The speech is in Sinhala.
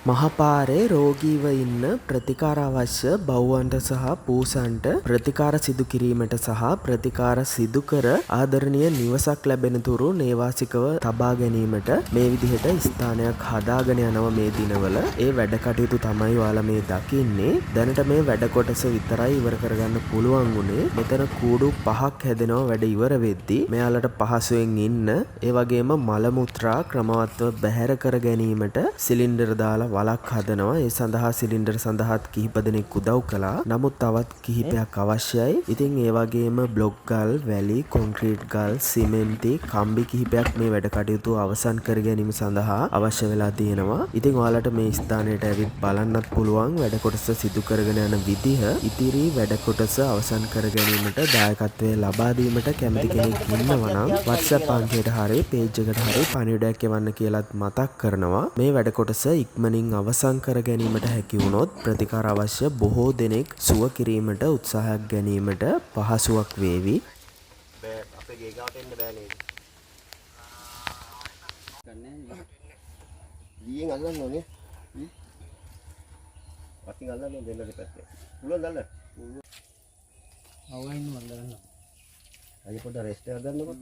මහපාරේ රෝගීව ඉන්න ප්‍රතිකාර අවශ්‍ය බව්වන්ට සහ පූසන්ට ප්‍රතිකාර සිදු කිරීමට සහ ප්‍රතිකාර සිදු කර ආදරණීය නිවසක් ලැබෙන තුරු නේවාසිකව තබා ගැනීමට මේ විදිහට ස්ථානයක් හදාගෙන යනවා මේ දිනවල. ඒ වැඩ කටයුතු තමයි ඔයාලා මේ දකින්නේ. දැනට මේ වැඩ කොටස විතරයි ඉවර කරගන්න පුළුවන් උනේ. මෙතන කූඩු 5ක් හැදෙනවා වැඩ ඉවර වෙද්දී. මෙයාලට පහසුවෙන් ඉන්න, ඒ වගේම මල මුත්‍රා ක්‍රමවත්ව බැහැර කර ගැනීමට සිලින්ඩර් දාලා වලක් හදනවා. ඒ සඳහා සිලින්ඩර් සඳහාත් කිහිප දෙනෙක් උදව් කළා. නමුත් තවත් කිහිපයක් අවශ්‍යයි. ඉතින් ඒ වගේම බ්ලොක් ගල්, වැලි, කොන්ක්‍රීට් ගල්, සිමෙන්ති, කම්බි කිහිපයක් මේ වැඩ කටයුතු අවසන් කර ගැනීම සඳහා අවශ්‍ය වෙලා තියෙනවා. ඉතින් ඔයාලට මේ ස්ථානයට ඇවිත් බලන්නත් පුළුවන් වැඩ කොටස සිදු කරගෙන යන විදිහ. ඉතිරි වැඩ කොටස අවසන් කර ගැනීමට දායකත්වය ලබා දීමට කැමති කෙනෙක් ඉන්නවා නම් WhatsApp අංකයට හරි page එකට හරි පණිවිඩයක් එවන්න කියලාත් මතක් කරනවා. මේ වැඩ කොටස ඉක්මනින් අවසන් කර ගැනීමට හැකි වුණොත් ප්‍රතිකාර අවශ්‍ය බොහෝ දෙනෙක් සුව කිරීමට උත්සාහයක් ගැනීමට පහසුවක් වේවි. අපේ ගේ ගාවට එන්න බෑ නේද? ගියෙන් අල්ලන්න ඕනේ. අතින් අල්ලන්න දෙන්න දෙපැත්තේ. පුළුවන් අල්ලන්න. අවයින් මල්ලන්න. අයිය පොඩ්ඩක් රෙස්ට් එකක් ගන්නකො.